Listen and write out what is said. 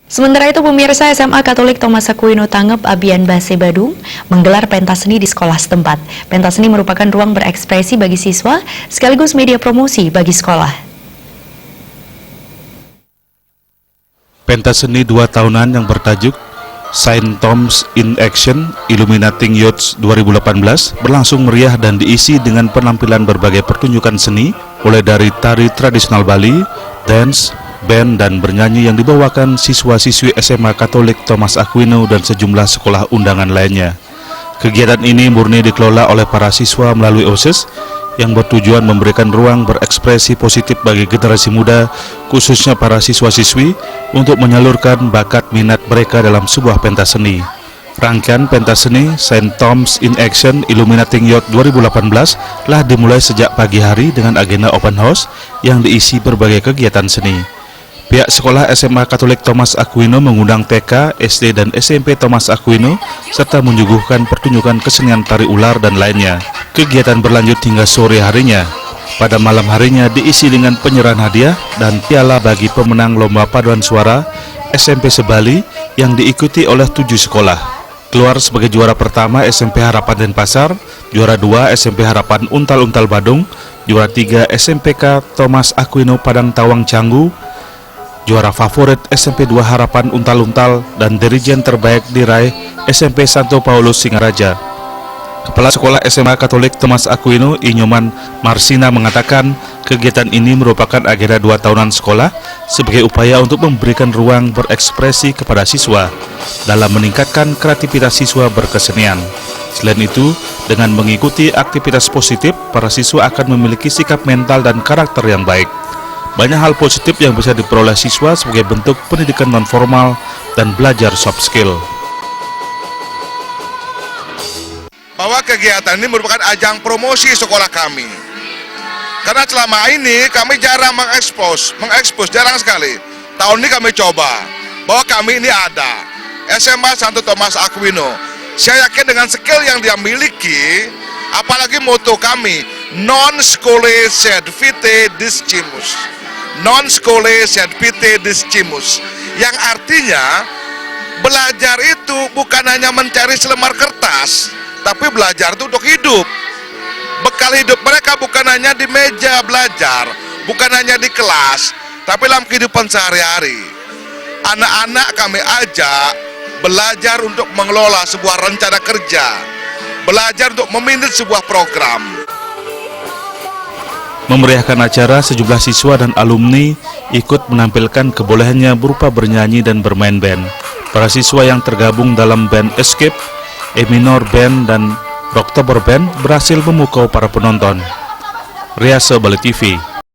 Sementara itu, pemirsa SMA Katolik Thomas Aquino Tangep Abian Base Badung menggelar pentas seni di sekolah setempat. Pentas seni merupakan ruang berekspresi bagi siswa sekaligus media promosi bagi sekolah. Pentas seni 2 tahunan yang bertajuk Saint Thomas in Action Illuminating Youth 2018 berlangsung meriah dan diisi dengan penampilan berbagai pertunjukan seni, mulai dari tari tradisional Bali, dance, band, dan bernyanyi yang dibawakan siswa-siswi SMA Katolik Thomas Aquino dan sejumlah sekolah undangan lainnya. Kegiatan ini murni dikelola oleh para siswa melalui OSIS yang bertujuan memberikan ruang berekspresi positif bagi generasi muda, khususnya para siswa-siswi, untuk menyalurkan bakat minat mereka dalam sebuah pentas seni. Rangkaian pentas seni Saint Thomas in Action Illuminating Youth 2018 telah dimulai sejak pagi hari dengan agenda open house yang diisi berbagai kegiatan seni. Pihak sekolah SMA Katolik Thomas Aquino mengundang TK, SD, dan SMP Thomas Aquino serta menyuguhkan pertunjukan kesenian tari ular dan lainnya. Kegiatan berlanjut hingga sore harinya. Pada malam harinya diisi dengan penyerahan hadiah dan piala bagi pemenang lomba paduan suara SMP Sebali yang diikuti oleh 7 sekolah. Keluar sebagai juara pertama SMP Harapan Denpasar, juara 2 SMP Harapan Untal-Untal Badung, juara 3 SMPK Thomas Aquino Padang Tawang Canggu, juara favorit SMP 2 Harapan Untal-Untal, dan dirijen terbaik diraih SMP Santo Paulus Singaraja. Kepala Sekolah SMA Katolik Thomas Aquino, Inyoman Marsina, mengatakan kegiatan ini merupakan agenda 2 tahunan sekolah sebagai upaya untuk memberikan ruang berekspresi kepada siswa dalam meningkatkan kreativitas siswa berkesenian. Selain itu, dengan mengikuti aktivitas positif, para siswa akan memiliki sikap mental dan karakter yang baik. Banyak hal positif yang bisa diperoleh siswa sebagai bentuk pendidikan non-formal dan belajar soft skill. Bahwa kegiatan ini merupakan ajang promosi sekolah kami. Karena selama ini kami jarang mengekspos jarang sekali. Tahun ini kami coba bahwa kami ini ada SMA Santo Thomas Aquino. Saya yakin dengan skill yang dia miliki, apalagi moto kami, non scholae sed vitae discimus. Non scholae sed vitae discimus, yang artinya belajar itu bukan hanya mencari selembar kertas, tapi belajar itu untuk hidup. Bekal hidup mereka bukan hanya di meja belajar, bukan hanya di kelas, tapi dalam kehidupan sehari-hari. Anak-anak kami ajak belajar untuk mengelola sebuah rencana kerja, belajar untuk memanage sebuah program. Memeriahkan acara, sejumlah siswa dan alumni ikut menampilkan kebolehannya berupa bernyanyi dan bermain band. Para siswa yang tergabung dalam band Escape, E Minor Band, dan Oktober Band berhasil memukau para penonton. Riase Bali TV.